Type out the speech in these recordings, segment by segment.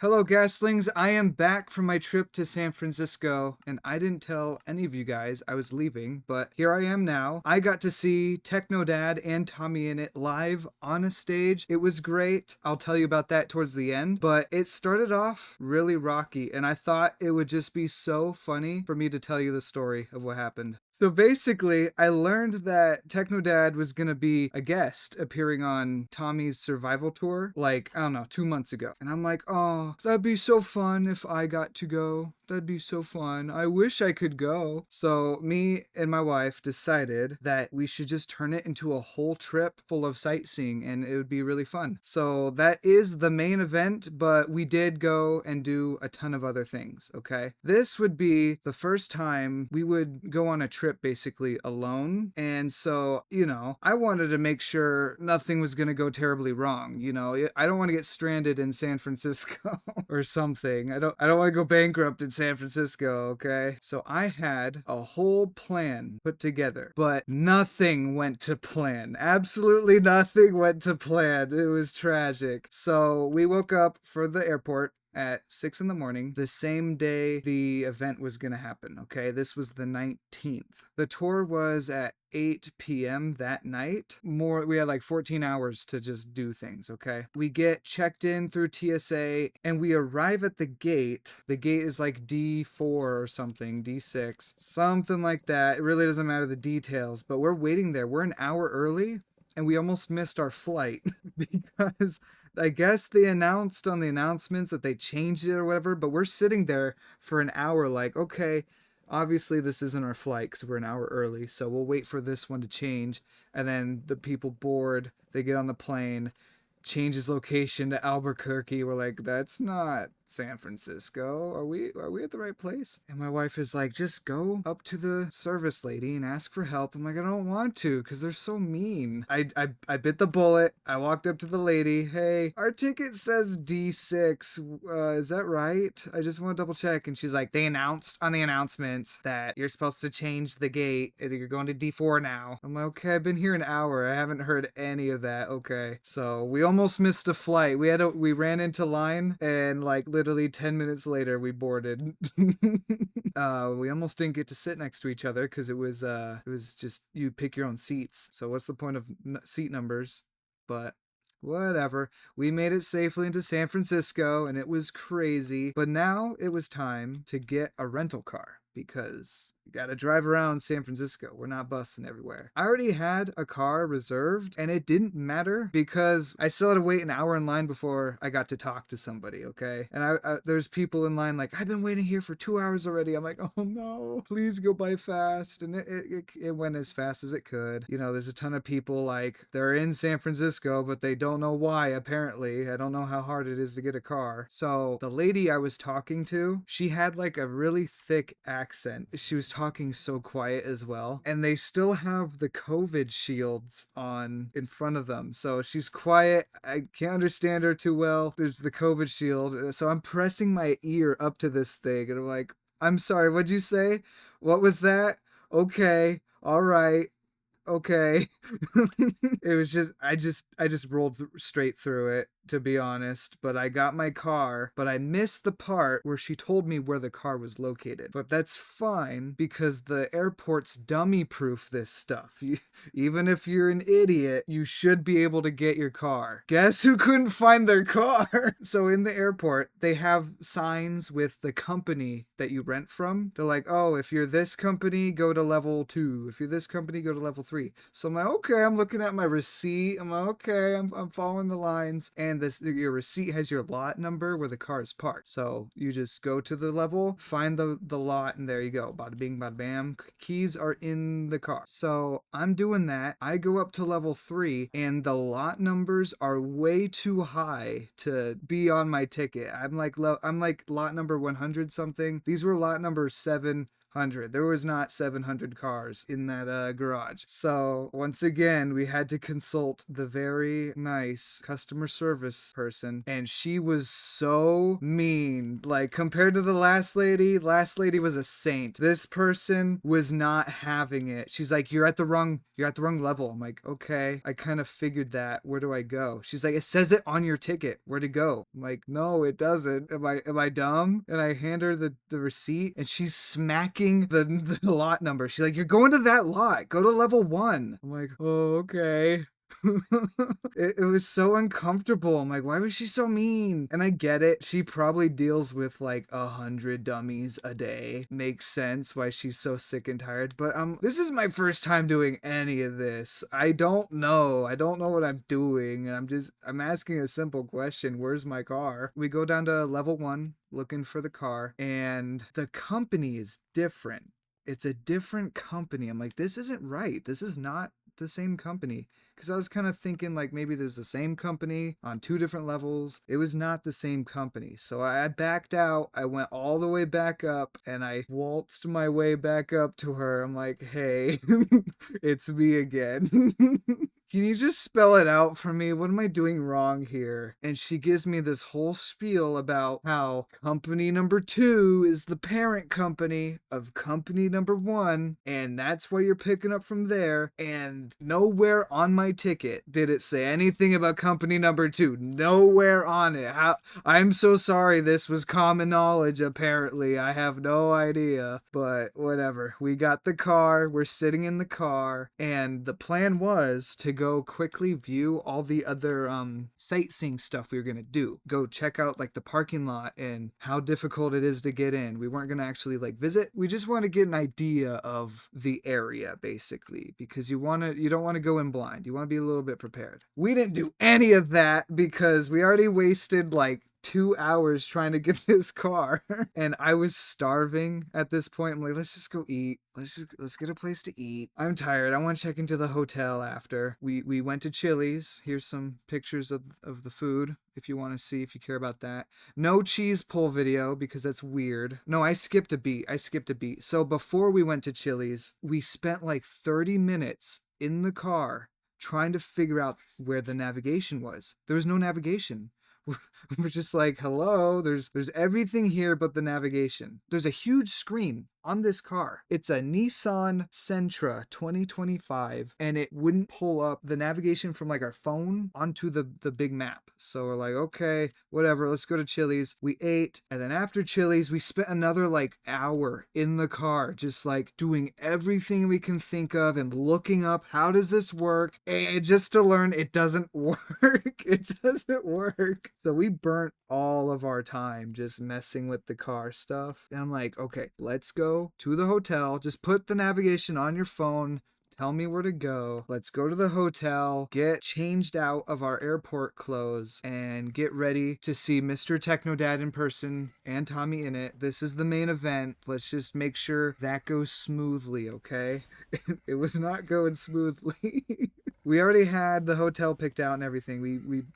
Hello, Gaslings. I am back from my trip to San Francisco, and I didn't tell any of you guys I was leaving, but here I am now. I got to see Technodad and TommyInnit live on a stage. It was great. I'll tell you about that towards the end, but it started off really rocky, and I thought it would just be so funny for me to tell you the story of what happened. So basically, I learned that Technodad was going to be a guest appearing on Tommy's survival tour, like, I don't know, 2 months ago. And I'm like, oh, that'd be so fun if I got to go. That'd be so fun. I wish I could go. So me and my wife decided that we should just turn it into a whole trip full of sightseeing and it would be really fun. So that is the main event, but we did go and do a ton of other things, okay? This would be the first time we would go on a trip basically alone. And so, I wanted to make sure nothing was going to go terribly wrong. I don't want to get stranded in San Francisco or something. I don't want to go bankrupt in San Francisco, okay? So I had a whole plan put together, but nothing went to plan. Absolutely nothing went to plan. It was tragic. So we woke up for the airport at 6 in the morning, the same day the event was going to happen, okay? This was the 19th. The tour was at 8 p.m. that night. We had like 14 hours to just do things, okay? We get checked in through TSA and we arrive at the gate. The gate is like D4 or something, D6, something like that. It really doesn't matter the details, but we're waiting there. We're an hour early and we almost missed our flight because I guess they announced on the announcements that they changed it or whatever, but we're sitting there for an hour like, okay, obviously this isn't our flight because we're an hour early, so we'll wait for this one to change. And then the people board, they get on the plane, changes location to Albuquerque. We're like, that's not San Francisco. Are we at the right place? And my wife is like, just go up to the service lady and ask for help. I'm like, I don't want to because they're so mean. I bit the bullet. I walked up to the lady. Hey, our ticket says D6. Is that right? I just want to double check. And she's like, they announced on the announcements that you're supposed to change the gate. You're going to D4 now. I'm like, okay, I've been here an hour. I haven't heard any of that. Okay. So we almost missed a flight. We ran into line and like literally 10 minutes later we boarded. We almost didn't get to sit next to each other because it was just you pick your own seats. So what's the point of seat numbers? But whatever. We made it safely into San Francisco and it was crazy. But now it was time to get a rental car because you gotta drive around San Francisco. We're not busting everywhere. I already had a car reserved and it didn't matter because I still had to wait an hour in line before I got to talk to somebody, okay? And there's people in line like, I've been waiting here for 2 hours already. I'm like, oh no, please go by fast. And it went as fast as it could. There's a ton of people like they're in San Francisco, but they don't know why, apparently. I don't know how hard it is to get a car. So the lady I was talking to, she had like a really thick accent. She was talking so quiet as well. And they still have the COVID shields on in front of them. So she's quiet. I can't understand her too well. There's the COVID shield. So I'm pressing my ear up to this thing and I'm like, I'm sorry, what'd you say? What was that? Okay. All right. Okay. It was I just rolled straight through it, to be honest, but I got my car, but I missed the part where she told me where the car was located. But that's fine because the airport's dummy proof this stuff. Even if you're an idiot, you should be able to get your car. Guess who couldn't find their car? So in the airport, they have signs with the company that you rent from. They're like, oh, if you're this company, go to level 2. If you're this company, go to level 3. So I'm like, okay, I'm looking at my receipt. I'm like, okay, I'm following the lines. And your receipt has your lot number where the car is parked. So you just go to the level, find the lot, and there you go. Bada bing, bada bam. Keys are in the car. So I'm doing that. I go up to level 3, and the lot numbers are way too high to be on my ticket. I'm like lot number 100 something. These were lot number 700 700. There was not 700 cars in that garage. So once again, we had to consult the very nice customer service person, and she was so mean. Like, compared to the last lady was a saint. This person was not having it. She's like, you're at the wrong level. I'm like, okay, I kind of figured that. Where do I go? She's like, it says it on your ticket where to go. I'm like, no, it doesn't. Am I dumb? And I hand her the receipt, and she's smacking the lot number. She's like, you're going to that lot. Go to level 1. I'm like, oh, okay. It was so uncomfortable. I'm like, why was she so mean? And I get it. She probably deals with like 100 dummies a day. Makes sense why she's so sick and tired. But this is my first time doing any of this. I don't know what I'm doing. And I'm asking a simple question. Where's my car? We go down to level 1 looking for the car, and the company is different. It's a different company. I'm like, this isn't right. This is not the same company. Because I was kind of thinking like maybe there's the same company on 2 different levels. It was not the same company. So I backed out. I went all the way back up, and I waltzed my way back up to her. I'm like, hey, it's me again. Can you just spell it out for me? What am I doing wrong here? And she gives me this whole spiel about how company number 2 is the parent company of company number 1, and that's why you're picking up from there. And nowhere on my ticket did it say anything about company number 2. Nowhere on it. I'm so sorry. This was common knowledge, apparently. I have no idea. But whatever. We got the car. We're sitting in the car. And the plan was to go quickly view all the other sightseeing stuff we were gonna do. Go check out like the parking lot and how difficult it is to get in. We weren't gonna actually like visit. We just want to get an idea of the area, basically, because you don't want to go in blind. You want to be a little bit prepared. We didn't do any of that because we already wasted like 2 hours trying to get this car, and I was starving at this point. I'm like, let's just go eat. Let's get a place to eat. I'm tired. I want to check into the hotel after. We went to Chili's. Here's some pictures of the food if you want to see, if you care about that. No cheese pull video because that's weird. No, I skipped a beat. So before we went to Chili's, we spent like 30 minutes in the car trying to figure out where the navigation was. There was no navigation. We're just like, hello, there's everything here but the navigation. There's a huge screen on this car. It's a Nissan Sentra 2025, and it wouldn't pull up the navigation from like our phone onto the big map. So we're like, okay, whatever, let's go to Chili's. We ate, and then after Chili's, we spent another like hour in the car just like doing everything we can think of and looking up how does this work, and just to learn it doesn't work. It doesn't work. So we burnt all of our time just messing with the car stuff. And I'm like, okay, let's go to the hotel. Just put the navigation on your phone. Tell me where to go. Let's go to the hotel, get changed out of our airport clothes, and get ready to see MrTechnodad in person and TommyInnit. This is the main event. Let's just make sure that goes smoothly, okay? It was not going smoothly. We already had the hotel picked out and everything.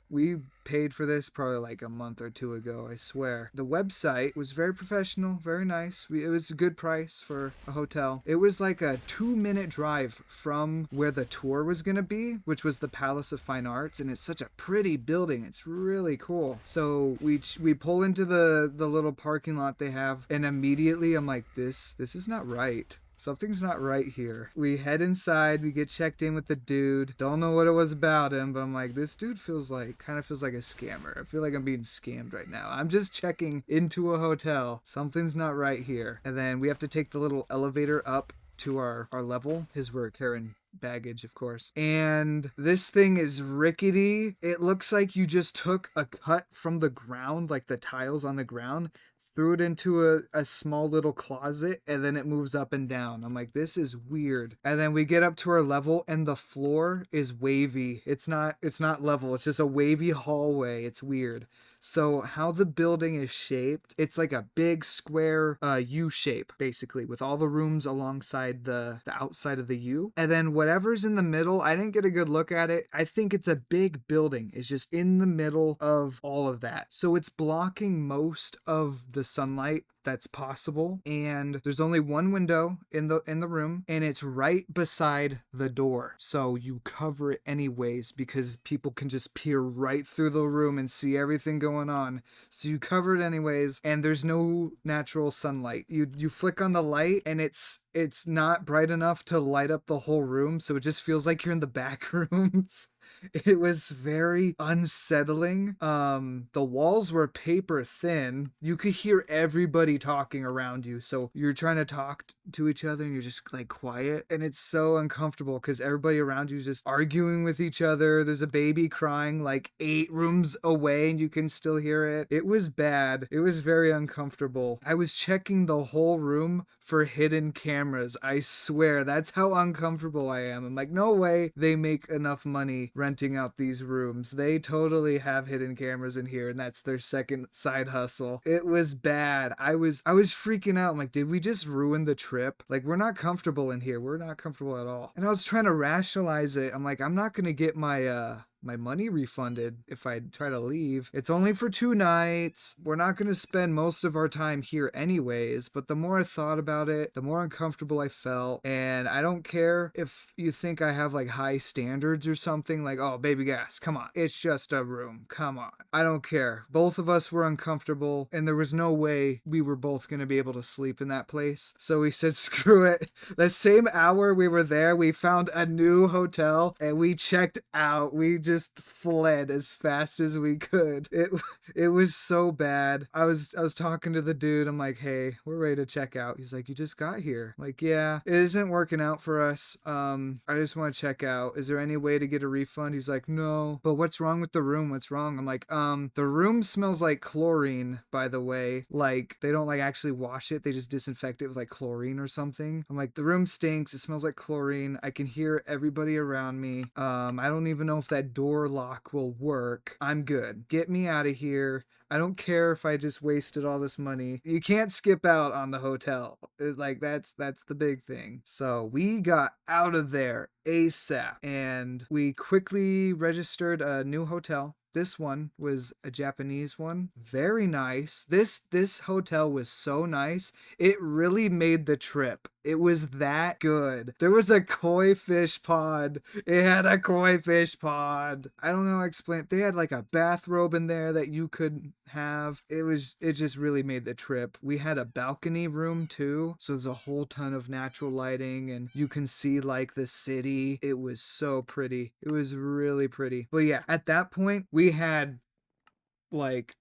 We paid for this probably like a month or 2 ago, I swear. The website was very professional, very nice. It was a good price for a hotel. It was like a 2-minute drive from where the tour was gonna be, which was the Palace of Fine Arts, and it's such a pretty building. It's really cool. So we pull into the little parking lot they have, and immediately I'm like, this is not right. Something's not right here. We head inside, we get checked in with the dude. Don't know what it was about him, but I'm like, this dude kind of feels like a scammer. I feel like I'm being scammed right now. I'm just checking into a hotel. Something's not right here. And then we have to take the little elevator up to our level, because we're carrying baggage, of course. And this thing is rickety. It looks like you just took a cut from the ground, like the tiles on the ground, threw it into a small little closet, and then it moves up and down. I'm like, this is weird. And then we get up to our level, and the floor is wavy. It's not level. It's just a wavy hallway. It's weird. So how the building is shaped, it's like a big square U shape, basically, with all the rooms alongside the outside of the U. And then whatever's in the middle, I didn't get a good look at it. I think it's a big building. It's just in the middle of all of that. So it's blocking most of the sunlight that's possible, and there's only one window in the room, and it's right beside the door, so you cover it anyways because people can just peer right through the room and see everything going on. So you cover it anyways, and there's no natural sunlight. You flick on the light and it's not bright enough to light up the whole room, so it just feels like you're in the back rooms. It was very unsettling. The walls were paper thin. You could hear everybody talking around you. So you're trying to talk to each other and you're just like quiet. And it's so uncomfortable because everybody around you is just arguing with each other. There's a baby crying like 8 rooms away and you can still hear it. It was bad. It was very uncomfortable. I was checking the whole room for hidden cameras. I swear, that's how uncomfortable I am. I'm like, no way they make enough money renting out these rooms. They totally have hidden cameras in here, and that's their second side hustle. It was bad. I was freaking out. I'm like, did we just ruin the trip? Like, we're not comfortable in here. We're not comfortable at all. And I was trying to rationalize it. I'm like, I'm not gonna get my money refunded if I try to leave. It's only for 2 nights. We're not going to spend most of our time here anyways. But the more I thought about it, the more uncomfortable I felt. And I don't care if you think I have like high standards or something, like, oh, BabyGhast, come on. It's just a room. Come on. I don't care. Both of us were uncomfortable and there was no way we were both going to be able to sleep in that place. So we said, screw it. The same hour we were there, we found a new hotel and we checked out. We just fled as fast as we could. It was so bad. I was talking to the dude. I'm like, hey, we're ready to check out. He's like, you just got here. I'm like, yeah, it isn't working out for us. I just want to check out. Is there any way to get a refund? He's like, no. But what's wrong with the room? What's wrong? I'm like, the room smells like chlorine, by the way. Like, they don't like actually wash it. They just disinfect it with like chlorine or something. I'm like, the room stinks. It smells like chlorine. I can hear everybody around me. I don't even know if that door lock will work. I'm good. Get me out of here. I don't care if I just wasted all this money. You can't skip out on the hotel. Like, that's the big thing. So we got out of there ASAP and we quickly registered a new hotel. This one was a Japanese one. Very nice. This hotel was so nice. It really made the trip. It was that good. There was a koi fish pond. It had a koi fish pond. I don't know how to explain it. They had like a bathrobe in there that you could have. It just really made the trip. We had a balcony room too. So there's a whole ton of natural lighting and you can see like the city. It was so pretty. It was really pretty. But yeah, at that point, we had like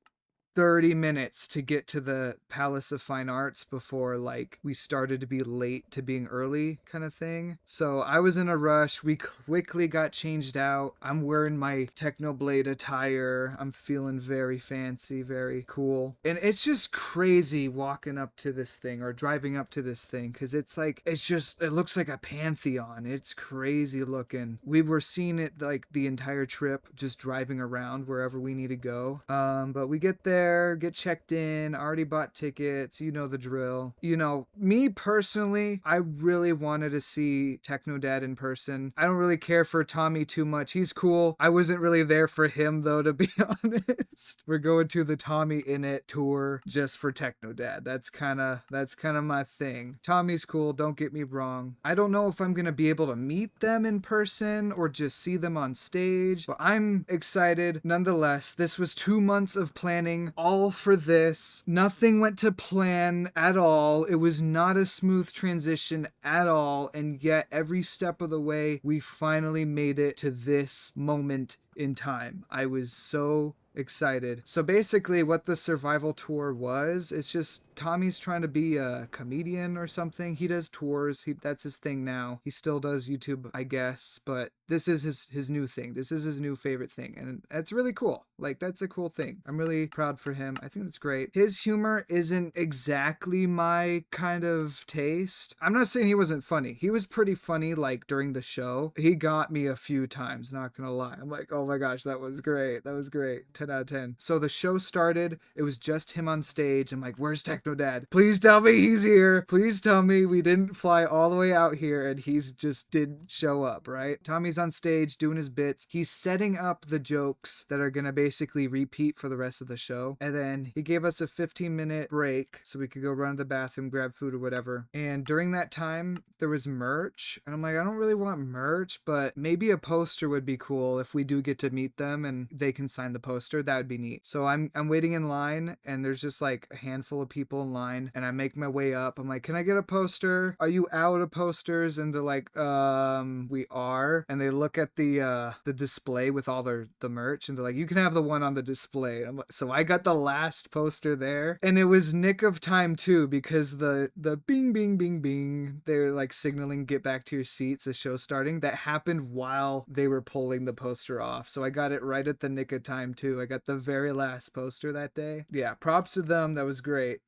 30 minutes to get to the Palace of Fine Arts before like we started to be late to being early kind of thing. So I was in a rush. We quickly got changed out. I'm wearing my Technoblade attire. I'm feeling very fancy, very cool. And it's just crazy walking up to this thing or driving up to this thing because it looks like a pantheon. It's crazy looking. We were seeing it like the entire trip, just driving around wherever we need to go. But we get there, get checked in, already bought tickets, you know the drill. You know, me personally, I really wanted to see Technodad in person. I don't really care for Tommy too much. He's cool. I wasn't really there for him though, to be honest. We're going to the TommyInnit tour just for Technodad. That's kind of my thing. Tommy's cool, don't get me wrong. I don't know if I'm going to be able to meet them in person or just see them on stage, but I'm excited nonetheless. This was 2 months of planning all for this. Nothing went to plan at all. It was not a smooth transition at all. And yet every step of the way, we finally made it to this moment in time. I was so excited. So basically what the survival tour was, it's just Tommy's trying to be a comedian or something. He does tours. That's his thing now. He still does YouTube, I guess, but this is his new thing. This is his new favorite thing. And it's really cool. Like, that's a cool thing. I'm really proud for him. I think that's great. His humor isn't exactly my kind of taste. I'm not saying he wasn't funny. He was pretty funny, like, during the show. He got me a few times, not gonna lie. I'm like, oh my gosh, that was great. That was great. 10 out of 10. So the show started. It was just him on stage. I'm like, where's Technodad? Please tell me he's here. Please tell me we didn't fly all the way out here and he's just didn't show up, right? Tommy's on stage doing his bits. He's setting up the jokes that are going to basically repeat for the rest of the show. And then he gave us a 15-minute break so we could go run to the bathroom, grab food or whatever. And during that time, there was merch. And I'm like, I don't really want merch, but maybe a poster would be cool if we do get to meet them and they can sign the poster. That would be neat. So I'm waiting in line and there's just like a handful of people in line and I make my way up. I'm like, can I get a poster? Are you out of posters? And they're like, we are. And they look at the display with all the merch and they're like, you can have the one on the display. So I got the last poster there and it was nick of time too, because the bing, bing, bing, bing, they're like signaling get back to your seats, the show starting. That happened while they were pulling the poster off. So I got it right at the nick of time too. I got the very last poster that day. Yeah, props to them. That was great.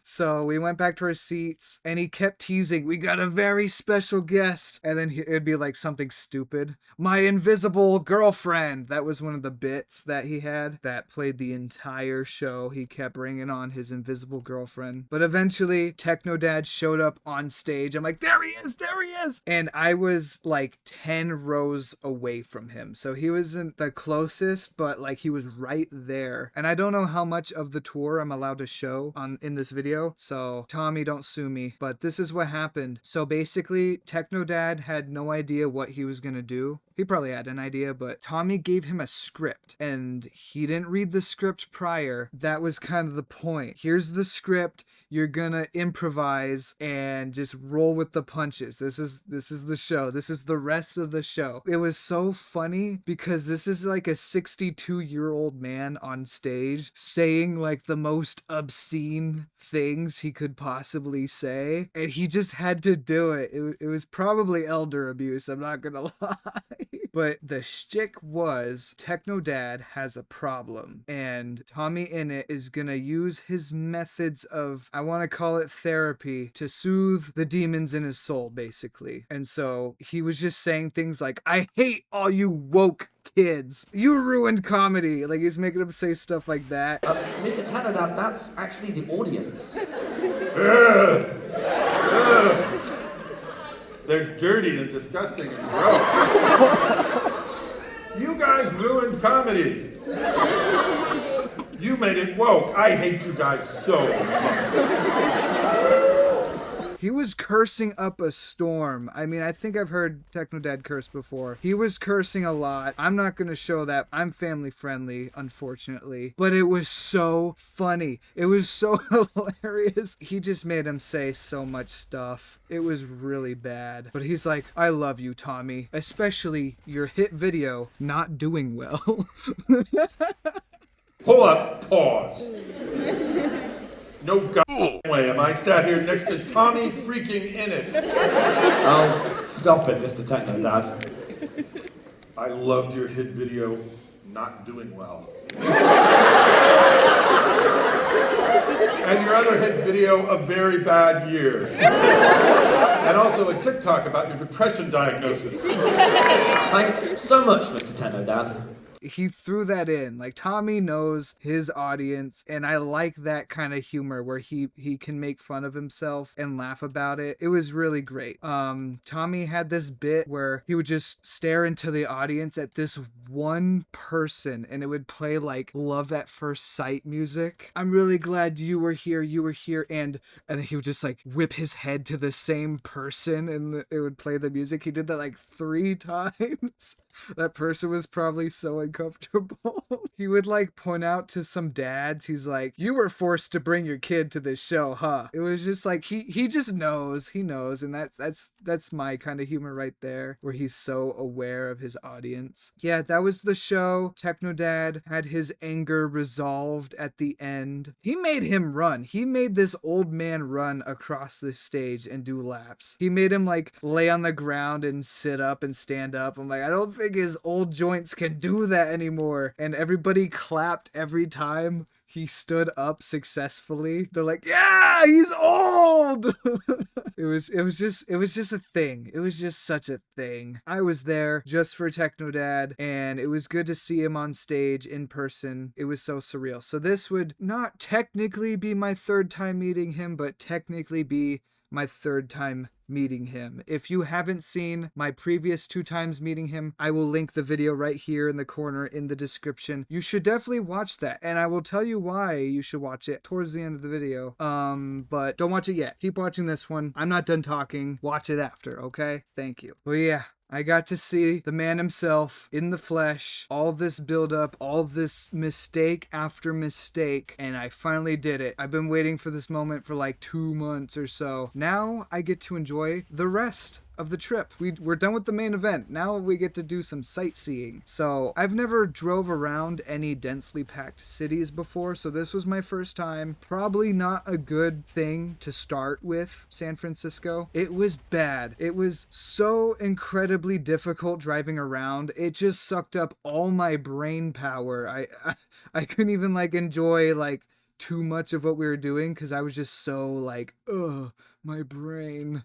So we went back to our seats and he kept teasing, we got a very special guest. And then it'd be like something stupid. My invisible girlfriend. That was one of the bits that he had that played the entire show. He kept bringing on his invisible girlfriend. But eventually Technodad showed up on stage. I'm like, there he is, there he is. And I was like 10 rows away from him. So he wasn't the closest, but like he was right there. And I don't know how much of the tour I'm allowed to show in this video. So Tommy, don't sue me. But this is what happened. So basically Technodad had no idea what he was going to do. He probably had an idea, but Tommy gave him a script and he didn't read the script prior. That was kind of the point. Here's the script. You're gonna improvise and just roll with the punches. This is the show. This is the rest of the show. It was so funny because this is like a 62-year-old man on stage saying like the most obscene things he could possibly say. And he just had to do it. It was probably elder abuse. I'm not gonna lie. But the shtick was Technodad has a problem and TommyInnit is gonna use his methods of, I want to call it therapy, to soothe the demons in his soul, basically. And so he was just saying things like, I hate all you woke kids. You ruined comedy. Like he's making him say stuff like that. Mr. Technodad, that's actually the audience. They're dirty and disgusting and gross. You guys ruined comedy. You made it woke. I hate you guys so much. He was cursing up a storm. I mean, I think I've heard Technodad curse before. He was cursing a lot. I'm not going to show that. I'm family friendly, unfortunately. But it was so funny. It was so hilarious. He just made him say so much stuff. It was really bad. But he's like, I love you, Tommy. Especially your hit video, Not Doing Well. Pull up, pause. No goddamn way am I sat here next to Tommy freaking Innit. Oh, stop it, Mr. Technodad. I loved your hit video, Not Doing Well. And your other hit video, A Very Bad Year. And also a TikTok about your depression diagnosis. Thanks so much, Mr. Technodad. He threw that in. Like, Tommy knows his audience, and I like that kind of humor where he can make fun of himself and laugh about it. It was really great. Tommy had this bit where he would just stare into the audience at this one person, and it would play like Love at First Sight music. I'm really glad you were here, and then he would just like whip his head to the same person, and it would play the music. He did that like 3 times. That person was probably so uncomfortable. He would like point out to some dads, he's like, you were forced to bring your kid to this show, huh? It was just like, he just knows, he knows. And that's my kind of humor right there, where he's so aware of his audience. Yeah, that was the show. Technodad had his anger resolved at the end. He made him run. He made this old man run across the stage and do laps. He made him like lay on the ground and sit up and stand up. I'm like, I don't think his old joints can do that anymore. And everybody clapped every time he stood up successfully. They're like, yeah, he's old. It was just a thing. It was just such a thing. I was there just for Technodad, and it was good to see him on stage in person. It was so surreal. So this would not technically be my third time meeting him, but technically be my third time meeting him. If you haven't seen my previous 2 times meeting him, I will link the video right here in the corner in the description. You should definitely watch that, and I will tell you why you should watch it towards the end of the video. But don't watch it yet. Keep watching this one. I'm not done talking. Watch it after, okay? Thank you. Well, yeah. I got to see the man himself in the flesh, all this buildup, all this mistake after mistake, and I finally did it. I've been waiting for this moment for like 2 months or so. Now I get to enjoy the rest of the trip. We're done with the main event. Now we get to do some sightseeing. So I've never drove around any densely packed cities before, so this was my first time. Probably not a good thing to start with San Francisco. It was bad. It was so incredibly difficult driving around. It just sucked up all my brain power. I couldn't even like enjoy like too much of what we were doing because I was just so like, ugh, my brain.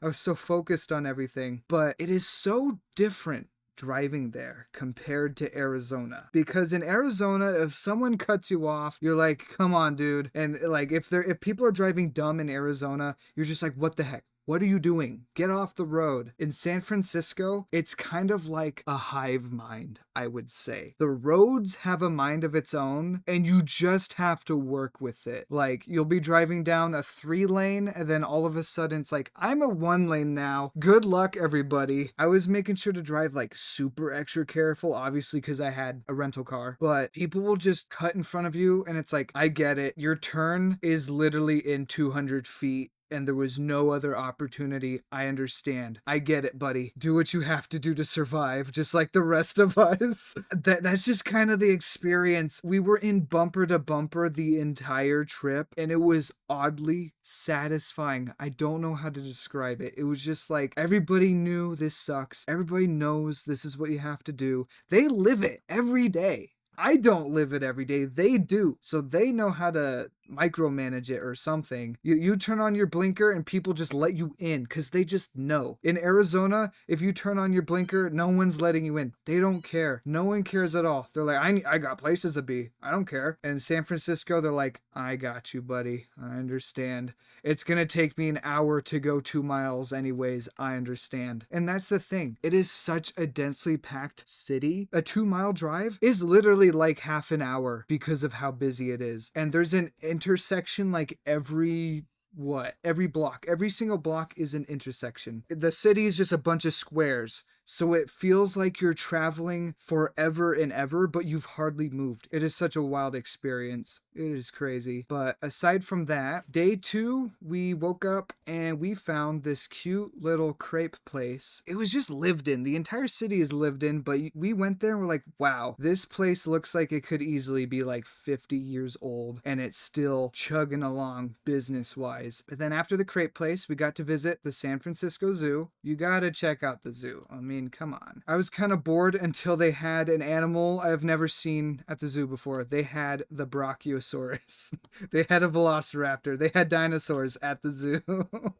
I was so focused on everything, but it is so different driving there compared to Arizona, because in Arizona, if someone cuts you off, you're like, come on, dude. And like if people are driving dumb in Arizona, you're just like, what the heck? What are you doing? Get off the road. In San Francisco, it's kind of like a hive mind, I would say. The roads have a mind of its own, and you just have to work with it. Like, you'll be driving down a 3-lane, and then all of a sudden it's like, I'm a 1-lane now. Good luck, everybody. I was making sure to drive like super extra careful, obviously, because I had a rental car. But people will just cut in front of you, and it's like, I get it. Your turn is literally in 200 feet. And there was no other opportunity. I understand. I get it, buddy. Do what you have to do to survive, just like the rest of us. That's just kind of the experience. We were in bumper to bumper the entire trip, and it was oddly satisfying. I don't know how to describe it. It was just like, everybody knew this sucks. Everybody knows this is what you have to do. They live it every day. I don't live it every day. They do. So they know how to micromanage it or something. You turn on your blinker and people just let you in because they just know. In Arizona, if you turn on your blinker, no one's letting you in. They don't care. No one cares at all. They're like, I got places to be. I don't care. And San Francisco, they're like, I got you, buddy. I understand. It's going to take me an hour to go 2 miles anyways. I understand. And that's the thing. It is such a densely packed city. A 2-mile drive is literally like half an hour because of how busy it is. And there's an intersection like every block. Every single block is an intersection. The city is just a bunch of squares. So it feels like you're traveling forever and ever, but you've hardly moved. It is such a wild experience. It is crazy. But aside from that, day 2, we woke up and we found this cute little crepe place. It was just lived in. The entire city is lived in, but we went there and we're like, wow, this place looks like it could easily be like 50 years old and it's still chugging along business-wise. But then after the crepe place, we got to visit the San Francisco Zoo. You gotta check out the zoo. I mean, come on. I was kind of bored until they had an animal I've never seen at the zoo before. They had the Brachiosaurus. They had a velociraptor. They had dinosaurs at the zoo.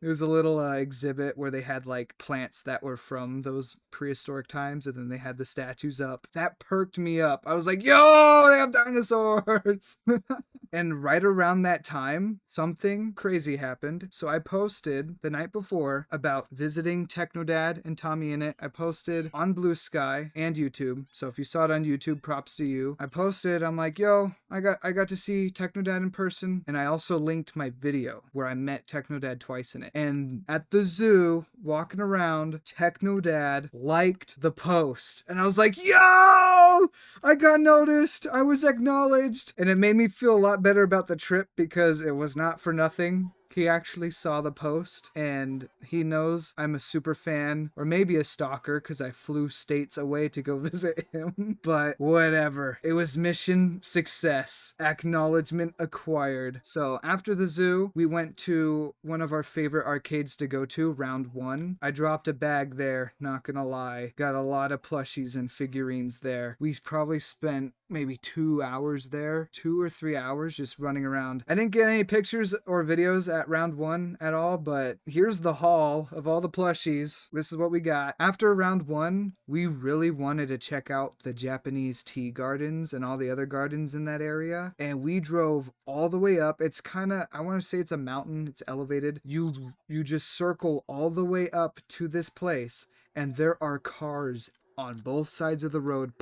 It was a little exhibit where they had like plants that were from those prehistoric times, and then they had the statues up. That perked me up. I was like, yo, they have dinosaurs. And right around that time, something crazy happened. So I posted the night before about visiting Technodad and TommyInnit. I posted on Blue Sky and YouTube. So if you saw it on YouTube, props to you. I posted, I'm like, yo, I got to see Technodad in person. And I also linked my video where I met Technodad twice in it. And at the zoo, walking around, Technodad liked the post. And I was like, yo, I got noticed. I was acknowledged. And it made me feel a lot better about the trip because it was not for nothing. He actually saw the post and he knows I'm a super fan, or maybe a stalker because I flew states away to go visit him. But whatever. It was mission success. Acknowledgement acquired. So after the zoo, we went to one of our favorite arcades to go to, Round 1. I dropped a bag there, not gonna lie. Got a lot of plushies and figurines there. We probably spent maybe 2 hours there, 2 or 3 hours just running around. I didn't get any pictures or videos at round one at all, but here's the haul of all the plushies. This is what we got. After round one, we really wanted to check out the Japanese tea gardens and all the other gardens in that area. And we drove all the way up. It's kind of, I want to say it's a mountain. It's elevated. You just circle all the way up to this place, and there are cars on both sides of the road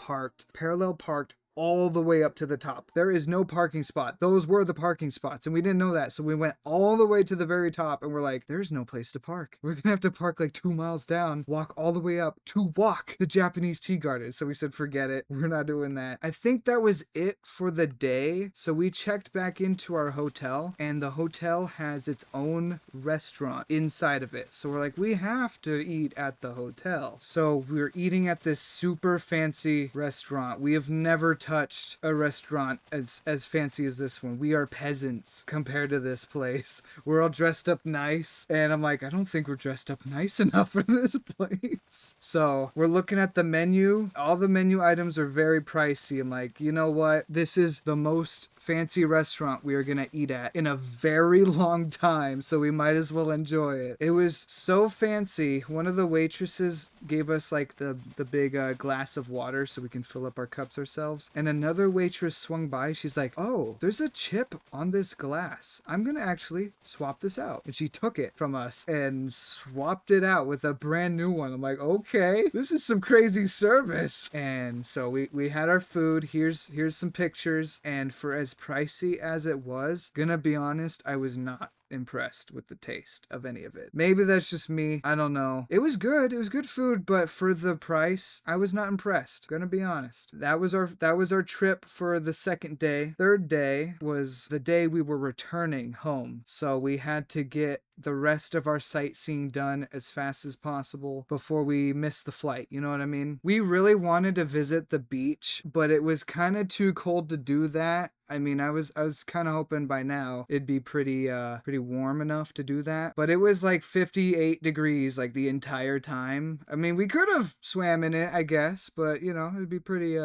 parallel parked all the way up to the top. There is no parking spot. Those were the parking spots, and we didn't know that. So we went all the way to the very top, and we're like, there's no place to park. We're gonna have to park like 2 miles down, walk all the way up to walk the Japanese tea garden. So we said, forget it. We're not doing that. I think that was it for the day. So we checked back into our hotel, and the hotel has its own restaurant inside of it. So we're like, we have to eat at the hotel. So we're eating at this super fancy restaurant. We have never touched a restaurant as fancy as this one. We are peasants compared to this place. We're all dressed up nice, and I'm like, I don't think we're dressed up nice enough for this place. So we're looking at the menu. All the menu items are very pricey. I'm like, you know what? This is the most fancy restaurant we are gonna eat at in a very long time, so we might as well enjoy it. It was so fancy. One of the waitresses gave us like the big glass of water so we can fill up our cups ourselves, and another waitress swung by. She's like, oh, there's a chip on this glass. I'm gonna actually swap this out. And she took it from us and swapped it out with a brand new one. I'm like, okay, this is some crazy service. And so we had our food. Here's some pictures, and for as pricey as it was, gonna be honest, I was not impressed with the taste of any of it. Maybe that's just me. I don't know. It was good. It was good food, but for the price, I was not impressed. Gonna be honest. That was our trip for the second day. Third day was the day we were returning home. So we had to get the rest of our sightseeing done as fast as possible before we missed the flight. You know what I mean? We really wanted to visit the beach, but it was kind of too cold to do that. I mean, I was kind of hoping by now it'd be pretty warm enough to do that. But it was like 58 degrees like the entire time. I mean, we could have swam in it, I guess, but you know, it'd be pretty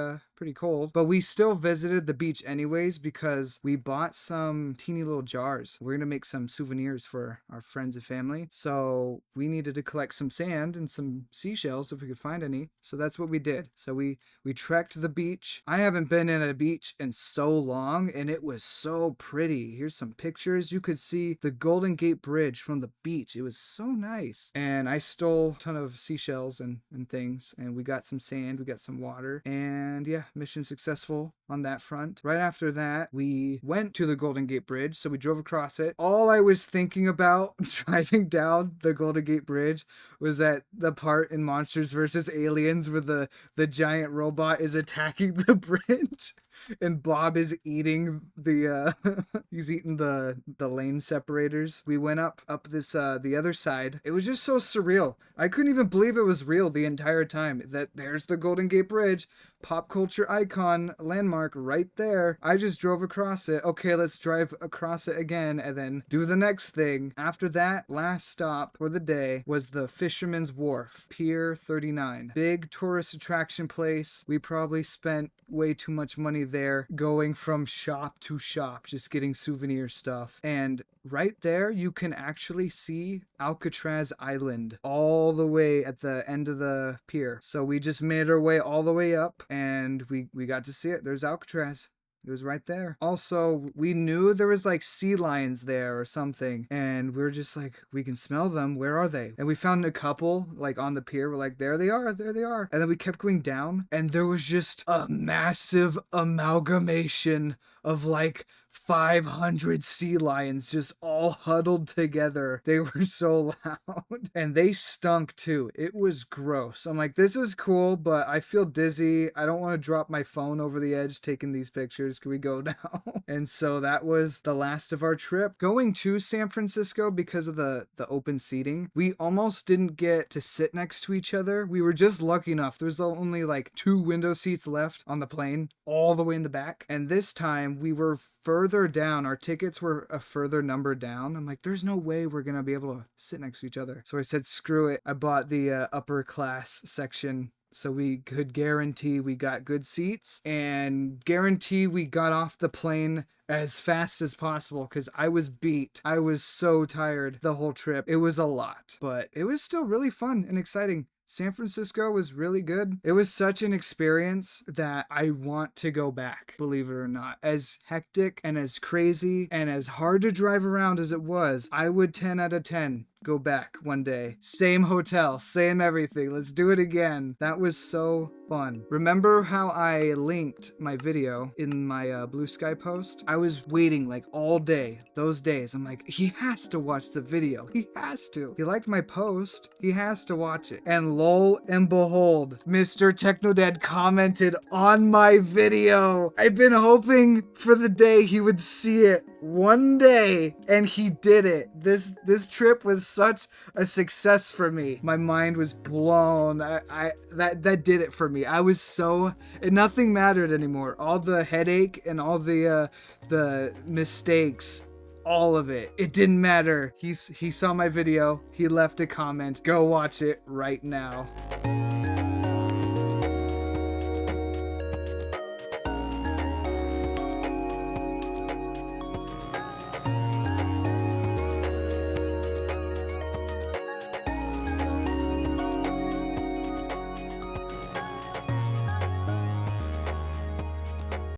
cold. But we still visited the beach anyways because we bought some teeny little jars. We're gonna make some souvenirs for our friends and family. So we needed to collect some sand and some seashells if we could find any. So that's what we did. So we trekked the beach. I haven't been in a beach in so long, and it was so pretty. Here's some pictures. You could see the Golden Gate Bridge from the beach. It was so nice. And I stole a ton of seashells and things, and we got some sand, we got some water, and yeah, mission successful on that front. Right after that, we went to the Golden Gate Bridge, so we drove across it. All I was thinking about driving down the Golden Gate Bridge was that the part in Monsters vs. Aliens where the giant robot is attacking the bridge and Bob is eating he's eating the lane separators. We went up this the other side. It was just so surreal. I couldn't even believe it was real the entire time. That there's the Golden Gate Bridge, pop culture icon landmark right there. I just drove across it. Okay, let's drive across it again and then do the next thing. After that, last stop for the day was the Fisherman's Wharf, Pier 39. Big tourist attraction place. We probably spent way too much money there going from shop to shop, just getting souvenir stuff. And right there, you can actually see Alcatraz Island all the way at the end of the pier. So we just made our way all the way up and we got to see it. There's Alcatraz. It was right there. Also, we knew there was like sea lions there or something. And we were just like, we can smell them. Where are they? And we found a couple like on the pier. We're like, there they are. There they are. And then we kept going down. And there was just a massive amalgamation of like 500 sea lions just all huddled together. They were so loud. And they stunk too. It was gross. I'm like, this is cool, but I feel dizzy. I don't want to drop my phone over the edge taking these pictures. Can we go now? And so that was the last of our trip. Going to San Francisco because of the open seating, we almost didn't get to sit next to each other. We were just lucky enough. There's only like 2 window seats left on the plane, all the way in the back. And this time we were further down. Our tickets were a further number down. I'm like, there's no way we're gonna be able to sit next to each other. So I said, screw it. I bought the upper class section so we could guarantee we got good seats and guarantee we got off the plane as fast as possible because I was beat. I was so tired the whole trip. It was a lot, but it was still really fun and exciting. San Francisco was really good. It was such an experience that I want to go back, believe it or not. As hectic and as crazy and as hard to drive around as it was, I would 10 out of 10 go back one day. Same hotel, same everything. Let's do it again. That was so fun. Remember how I linked my video in my Blue Sky post? I was waiting like all day, those days. I'm like, he has to watch the video. He has to. He liked my post. He has to watch it. And lo and behold, MrTechnodad commented on my video. I've been hoping for the day he would see it one day, and he did it. This trip was such a success for me. My mind was blown. That did it for me. I was so, and nothing mattered anymore. All the headache and all the mistakes, all of it. It didn't matter. He saw my video. He left a comment. Go watch it right now.